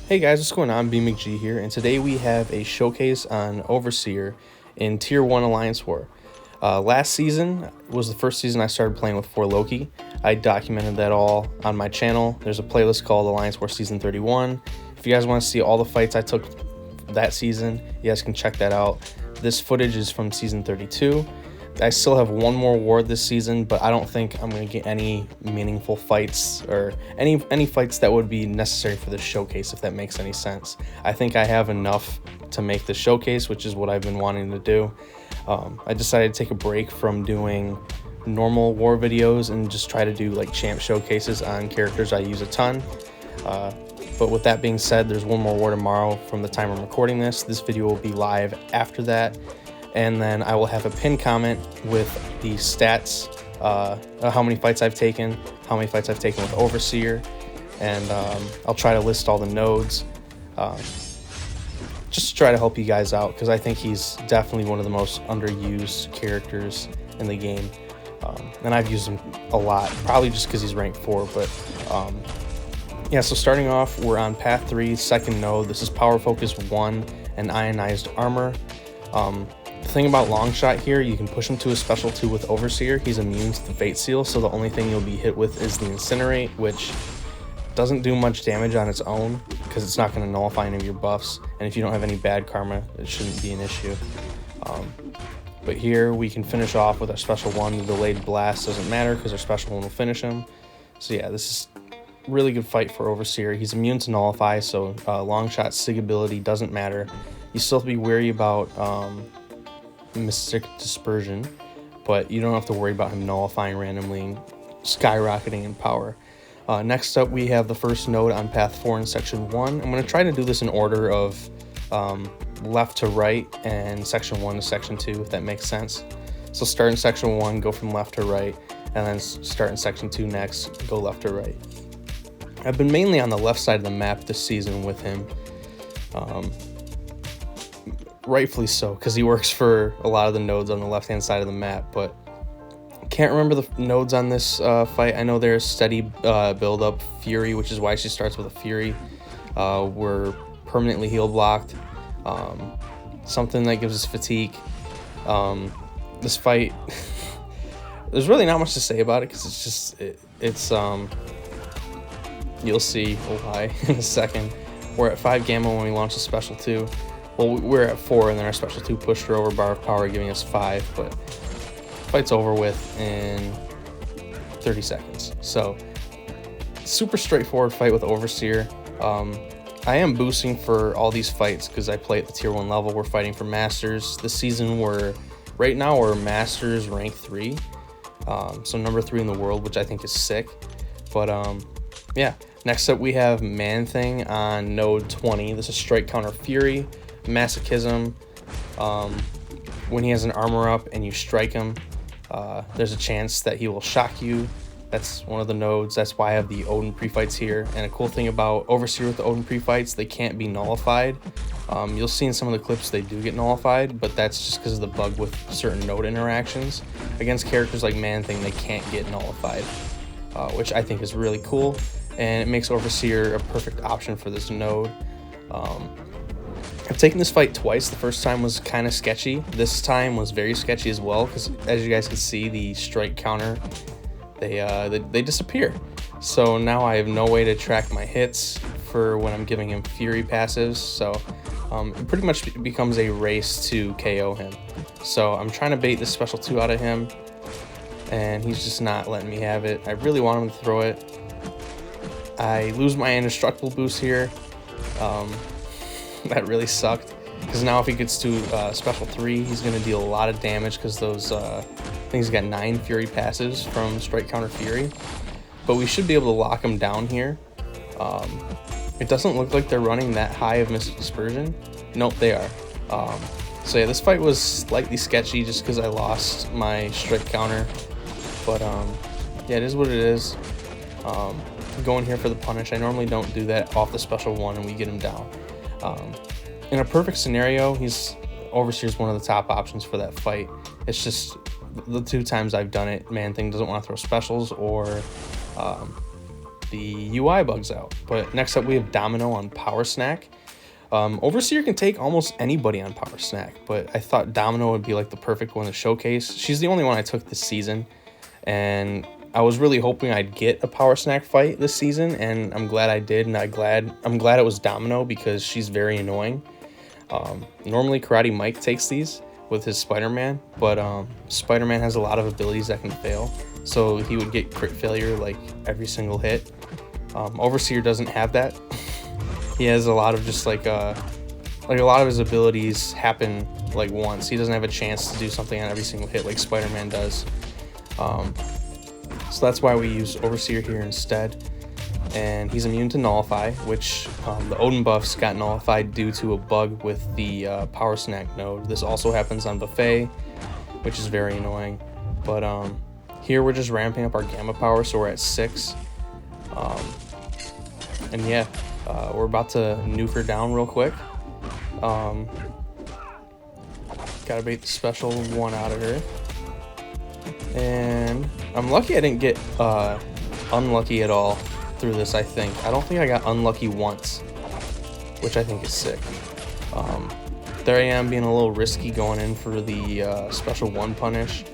Hey guys, what's going on? BMcG here, and today we have a showcase on Overseer in Tier 1 Alliance War. Last season was the first season I started playing with 4 Loki. I documented that all on my channel. There's a playlist called Alliance War Season 31. If you guys want to see all the fights I took that season, you guys can check that out. This footage is from Season 32. I still have one more war this season, but I don't think I'm going to get any meaningful fights or any fights that would be necessary for this showcase, if that makes any sense. I think I have enough to make the showcase, which is what I've been wanting to do. I decided to take a break from doing normal war videos and just try to do like champ showcases on characters I use a ton. But with that being said, there's one more war tomorrow from the time I'm recording this. This video will be live after that. And then I will have a pinned comment with the stats, how many fights I've taken, with Overseer, and I'll try to list all the nodes, just to try to help you guys out, because I think he's definitely one of the most underused characters in the game, and I've used him a lot, probably just because he's ranked 4, but yeah, so starting off, we're on Path 3, second node. This is Power Focus 1 and Ionized Armor. The thing about Longshot here, you can push him to a special 2 with Overseer. He's immune to the Fate Seal, so the only thing you'll be hit with is the Incinerate, which doesn't do much damage on its own because it's not going to nullify any of your buffs, and if you don't have any bad karma, it shouldn't be an issue. But here we can finish off with our special 1. The Delayed Blast doesn't matter because our special 1 will finish him. So yeah, this is a really good fight for Overseer. He's immune to Nullify, so Longshot Sig ability doesn't matter. You still have to be wary about Mystic Dispersion, but you don't have to worry about him nullifying randomly and skyrocketing in power. Next up, we have the first node on Path 4 in Section 1. I'm going to try to do this in order of left to right and Section 1 to Section 2, if that makes sense. So start in Section 1, go from left to right, and then start in Section 2 next, go left to right. I've been mainly on the left side of the map this season with him. Rightfully so, because he works for a lot of the nodes on the left-hand side of the map, but can't remember the nodes on this fight. I know there's steady build-up Fury, which is why she starts with a Fury. We're permanently heal blocked. Something that gives us fatigue. This fight, there's really not much to say about it, because it's just, it's you'll see why in a second. We're at 5 gamma when we launch the special 2. Well, we're at 4, and then our special 2 pushed her over bar of power, giving us 5, but fight's over with in 30 seconds. So, super straightforward fight with Overseer. I am boosting for all these fights because I play at the Tier 1 level. We're fighting for Masters. This season, right now we're Masters rank 3, so number 3 in the world, which I think is sick. But yeah, next up we have ManThing on node 20. This is Strike Counter Fury. Masochism. When he has an armor up and you strike him, there's a chance that he will shock you. That's one of the nodes. That's why I have the Odin pre-fights here. And a cool thing about Overseer with the Odin pre-fights, they can't be nullified. You'll see in some of the clips they do get nullified, but that's just because of the bug with certain node interactions. Against characters like ManThing, they can't get nullified, which I think is really cool, and it makes Overseer a perfect option for this node. I've taken this fight twice. The first time was kind of sketchy. This time was very sketchy as well, because as you guys can see, the strike counter, they disappear. So now I have no way to track my hits for when I'm giving him Fury passives. So it pretty much becomes a race to KO him. So I'm trying to bait this special 2 out of him, and he's just not letting me have it. I really want him to throw it. I lose my indestructible boost here. That really sucked, because now if he gets to special 3, he's going to deal a lot of damage, because those I think he's got 9 Fury passives from Strike Counter Fury, but we should be able to lock him down here. It doesn't look like they're running that high of Mystic Dispersion. Nope, they are. So yeah, this fight was slightly sketchy just because I lost my Strike Counter, but yeah, it is what it is. Going here for the punish. I normally don't do that off the special 1 and we get him down. In a perfect scenario, Overseer's one of the top options for that fight. It's just the 2 times I've done it, ManThing doesn't want to throw specials, or the UI bugs out. But next up we have Domino on Power Snack. Overseer can take almost anybody on Power Snack, but I thought Domino would be like the perfect one to showcase. She's the only one I took this season, and I was really hoping I'd get a Power Snack fight this season, and I'm glad I did, and I'm glad it was Domino because she's very annoying. Normally Karate Mike takes these with his Spider-Man, but Spider-Man has a lot of abilities that can fail, so he would get crit failure like every single hit. Overseer doesn't have that. He has a lot of just like a lot of his abilities happen like once. He doesn't have a chance to do something on every single hit like Spider-Man does. So that's why we use Overseer here instead. And he's immune to Nullify, which the Odin buffs got nullified due to a bug with the Power Snack node. This also happens on Buffet, which is very annoying. But here we're just ramping up our Gamma power, so we're at 6. And yeah, we're about to nuke her down real quick. Gotta bait the special 1 out of her. And I'm lucky I didn't get unlucky at all through this, I think. I don't think I got unlucky once, which I think is sick. There I am being a little risky going in for the special 1 punish.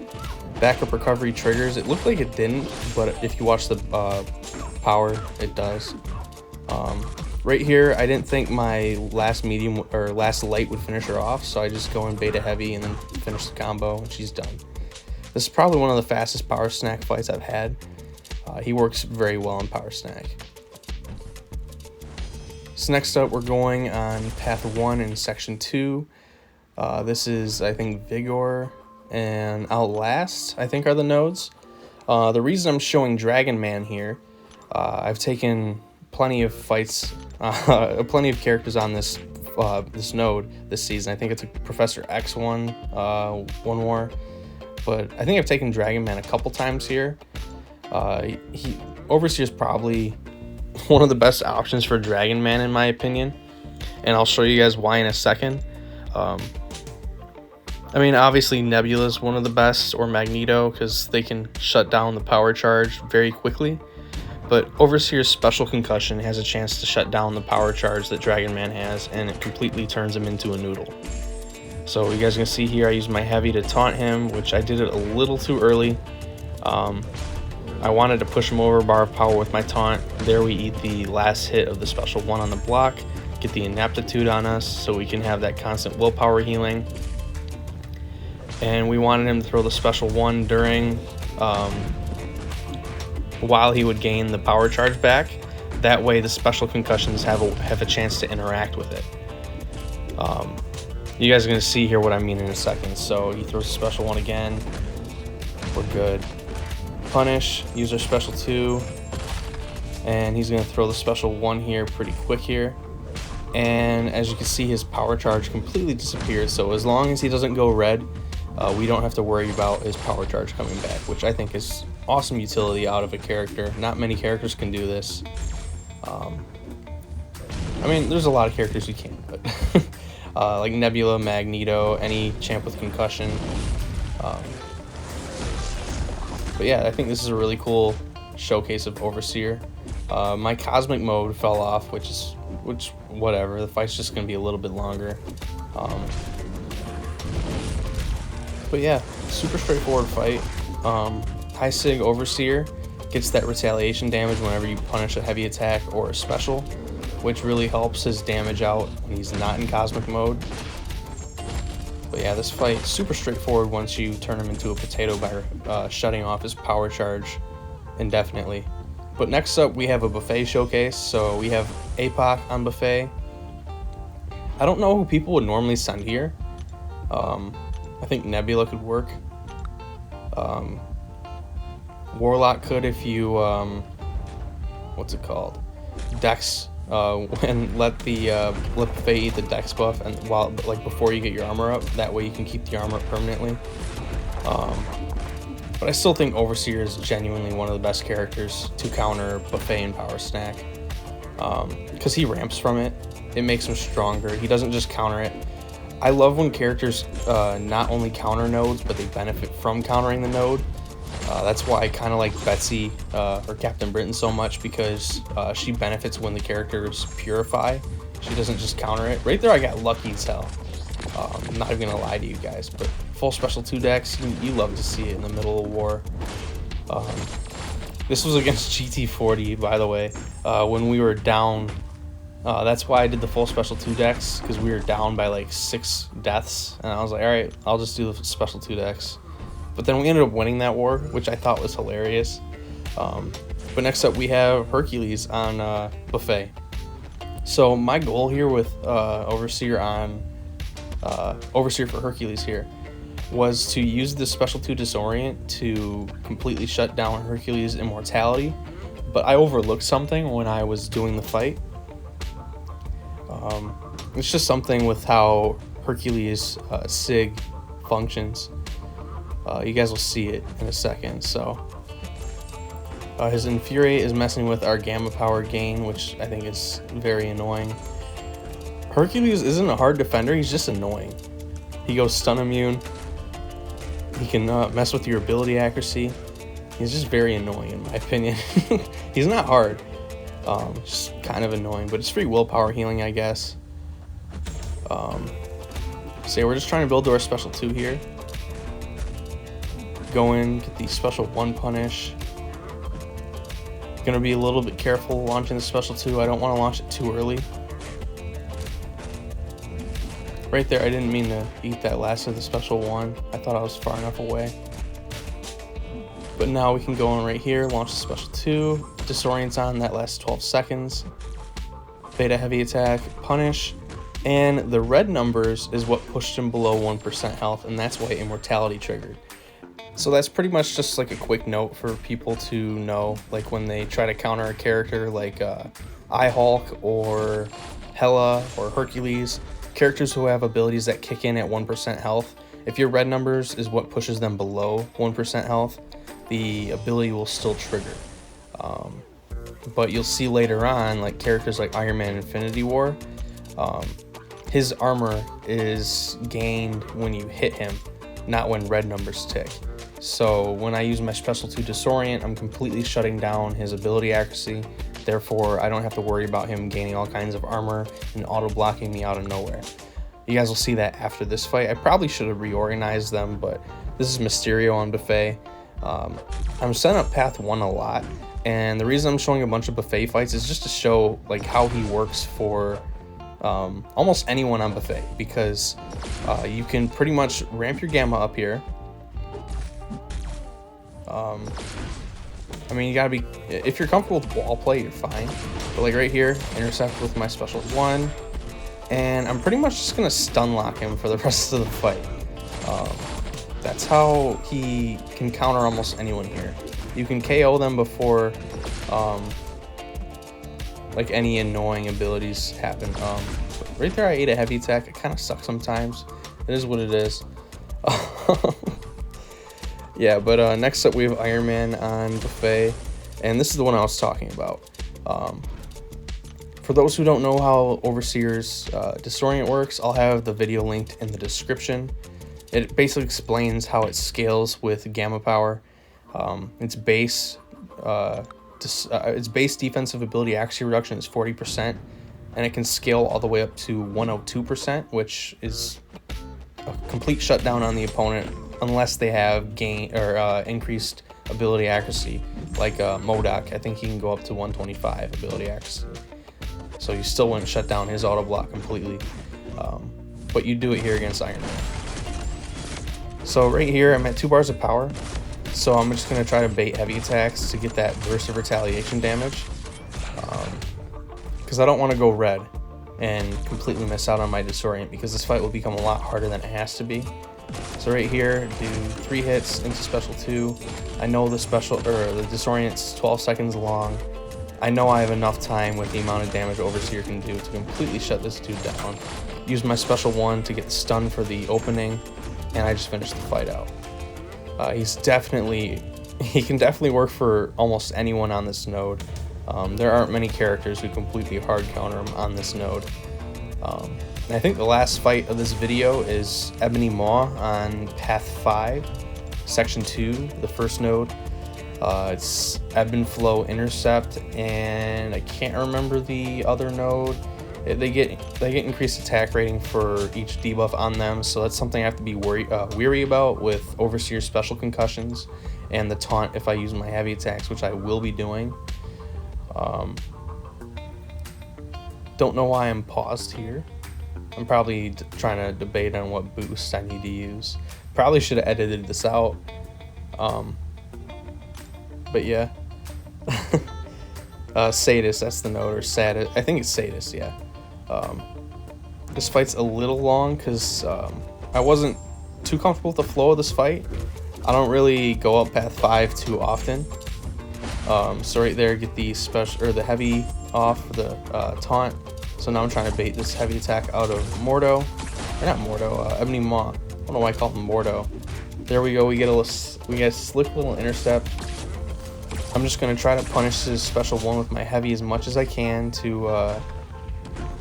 Backup recovery triggers. It looked like it didn't, but if you watch the power, it does. Right here, I didn't think my last medium or last light would finish her off, so I just go in beta heavy and then finish the combo, and she's done. This is probably one of the fastest Power Snack fights I've had. He works very well in Power Snack. So next up, we're going on Path 1 in Section 2. This is, I think, Vigor and Outlast, I think, are the nodes. The reason I'm showing Dragon Man here, I've taken plenty of fights, plenty of characters on this this node this season. I think it's a Professor X one more, but I think I've taken Dragon Man a couple times here. Overseer is probably one of the best options for Dragon Man in my opinion, and I'll show you guys why in a second. I mean, obviously Nebula is one of the best, or Magneto, because they can shut down the power charge very quickly. But Overseer's special concussion has a chance to shut down the power charge that Dragon Man has, and it completely turns him into a noodle. So you guys can see here I use my heavy to taunt him, which I did it a little too early. I wanted to push him over bar of power with my taunt. There we eat the last hit of the special 1 on the block, get the inaptitude on us so we can have that constant willpower healing. And we wanted him to throw the special 1 during while he would gain the power charge back. That way the special concussions have a chance to interact with it. You guys are going to see here what I mean in a second. So he throws a special 1 again. We're good. Punish, use our special 2, and he's going to throw the special 1 here pretty quick here. And as you can see, his power charge completely disappears. So as long as he doesn't go red, we don't have to worry about his power charge coming back, which I think is awesome utility out of a character. Not many characters can do this. I mean, there's a lot of characters who can, but like Nebula, Magneto, any champ with concussion. But yeah, I think this is a really cool showcase of Overseer. My cosmic mode fell off, which whatever. The fight's just gonna be a little bit longer. But yeah, super straightforward fight. High Sig Overseer gets that retaliation damage whenever you punish a heavy attack or a special, which really helps his damage out when he's not in cosmic mode. But yeah, this fight super straightforward once you turn him into a potato by shutting off his power charge indefinitely. But next up we have a Buffet showcase. So we have APOC on Buffet. I don't know who people would normally send here. I think Nebula could work. Warlock could if you what's it called? Dex, and let Buffet eat the Dex buff, and before you get your armor up. That way you can keep the armor up permanently. But I still think Overseer is genuinely one of the best characters to counter Buffet and Power Snack, because he ramps from it. It makes him stronger. He doesn't just counter it. I love when characters not only counter nodes, but they benefit from countering the node. That's why I kind of like Betsy or Captain Britain so much, because she benefits when the characters purify. She doesn't just counter it. Right there I got lucky as hell. I'm not even gonna lie to you guys, but full special 2 decks, you love to see it in the middle of war. This was against GT40, by the way, when we were down. That's why I did the full special 2 decks, because we were down by like 6 deaths, and I was like, alright, I'll just do the special 2 decks. But then we ended up winning that war, which I thought was hilarious. But next up we have Hercules on Buffet. So my goal here with Overseer for Hercules here was to use the special 2 Disorient to completely shut down Hercules' immortality. But I overlooked something when I was doing the fight. It's just something with how Hercules' SIG functions. You guys will see it in a second. So his Infuriate is messing with our Gamma Power gain, which I think is very annoying. Hercules isn't a hard defender, he's just annoying. He goes stun immune. He can mess with your ability accuracy. He's just very annoying in my opinion. He's not hard, just kind of annoying, but it's free willpower healing, I guess. So yeah, we're just trying to build to our special 2 here. Go in, get the special 1 punish. Gonna be a little bit careful launching the special 2. I don't want to launch it too early. Right there, I didn't mean to eat that last of the special 1. I thought I was far enough away. But now we can go in right here, launch the special 2. Disorient's on, that lasts 12 seconds. Beta heavy attack, punish. And the red numbers is what pushed him below 1% health, and that's why immortality triggered. So that's pretty much just like a quick note for people to know, like when they try to counter a character like I-Hulk or Hela or Hercules, characters who have abilities that kick in at 1% health. If your red numbers is what pushes them below 1% health, the ability will still trigger. But you'll see later on, like characters like Iron Man Infinity War, his armor is gained when you hit him, not when red numbers tick. So when I use my special 2 Disorient, I'm completely shutting down his ability accuracy. Therefore, I don't have to worry about him gaining all kinds of armor and auto-blocking me out of nowhere. You guys will see that after this fight. I probably should have reorganized them, but this is Mysterio on Buffet. I'm setting up Path 1 a lot, and the reason I'm showing a bunch of Buffet fights is just to show like how he works for almost anyone on Buffet, because you can pretty much ramp your Gamma up here. I mean, you gotta be, if you're comfortable with wall play, you're fine. But like right here, intercept with my special 1, and I'm pretty much just gonna stun lock him for the rest of the fight. That's how he can counter almost anyone here. You can KO them before like any annoying abilities happen. Right there I ate a heavy attack. It kind of sucks sometimes. It is what it is. Yeah, but next up we have Iron Man on Buffet, and this is the one I was talking about. For those who don't know how Overseer's Disorient works, I'll have the video linked in the description. It basically explains how it scales with Gamma Power. Its base defensive ability accuracy reduction is 40%, and it can scale all the way up to 102%, which is a complete shutdown on the opponent unless they have increased ability accuracy, like MODOK. I think he can go up to 125 ability accuracy. So you still wouldn't shut down his auto block completely, but you do it here against Iron Man. So right here I'm at 2 bars of power, so I'm just going to try to bait heavy attacks to get that burst of retaliation damage, because I don't want to go red and completely miss out on my Disorient, because this fight will become a lot harder than it has to be. So right here, do 3 hits into special 2. I know the Disorient's 12 seconds long. I know I have enough time with the amount of damage Overseer can do to completely shut this dude down. Use my special 1 to get stun for the opening, and I just finished the fight out. He can definitely work for almost anyone on this node. There aren't many characters who completely hard counter him on this node. And I think the last fight of this video is Ebony Maw on Path 5. section 2, the first node. It's ebb and flow intercept, and I can't remember the other node. They get increased attack rating for each debuff on them, so that's something I have to be weary about with Overseer special concussions and the taunt if I use my heavy attacks, which I will be doing. Don't know why I'm paused here. I'm probably trying to debate on what boost I need to use. Probably should have edited this out. But yeah. Sadist, that's the node, or Sadist. I think it's Sadist, yeah. This fight's a little long because I wasn't too comfortable with the flow of this fight. I don't really go up path 5 too often. So right there, get the special, or the heavy off the taunt. So now I'm trying to bait this heavy attack out of Mordo, or not Mordo, Ebony Maw. I don't know why I call him Mordo. There we go. We get a slick little intercept. I'm just gonna try to punish his special one with my heavy as much as I can to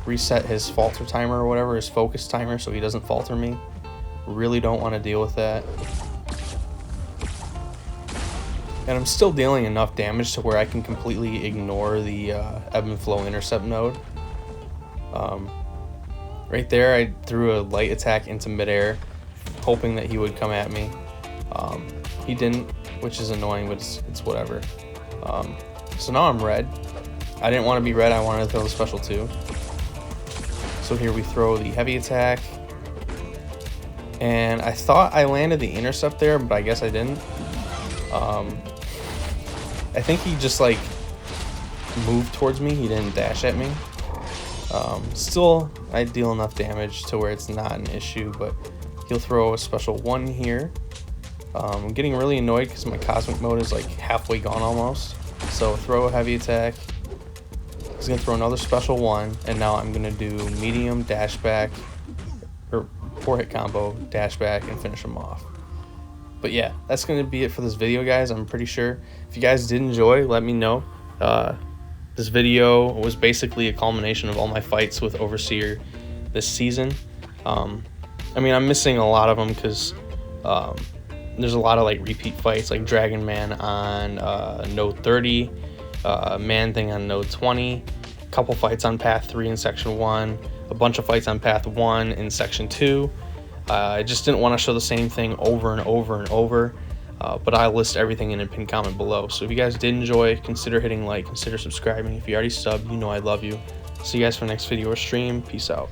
reset his falter timer or whatever, his focus timer, so he doesn't falter me. Really don't want to deal with that. And I'm still dealing enough damage to where I can completely ignore the ebb and flow intercept node. Right there, I threw a light attack into midair, hoping that he would come at me. He didn't, which is annoying, but it's whatever. So now I'm red. I didn't want to be red, I wanted to throw the special 2. So here we throw the heavy attack. And I thought I landed the intercept there, but I guess I didn't. I think he just like moved towards me, he didn't dash at me. Still, I deal enough damage to where it's not an issue, but he'll throw a special 1 here. I'm getting really annoyed because my cosmic mode is like halfway gone almost. So throw a heavy attack. He's gonna throw another special 1, and now I'm gonna do medium dash back, or 4-hit combo dash back, and finish him off. But yeah, that's gonna be it for this video, guys. I'm pretty sure if you guys did enjoy, let me know. This video was basically a culmination of all my fights with Overseer this season. I mean, I'm missing a lot of them because there's a lot of like repeat fights, like Dragon Man on node 30, ManThing on node 20, a couple fights on path 3 in section 1, a bunch of fights on path 1 in section 2. I just didn't want to show the same thing over and over and over, but I'll list everything in a pinned comment below. So if you guys did enjoy, consider hitting like, consider subscribing. If you already subbed, you know I love you. See you guys for the next video or stream. Peace out.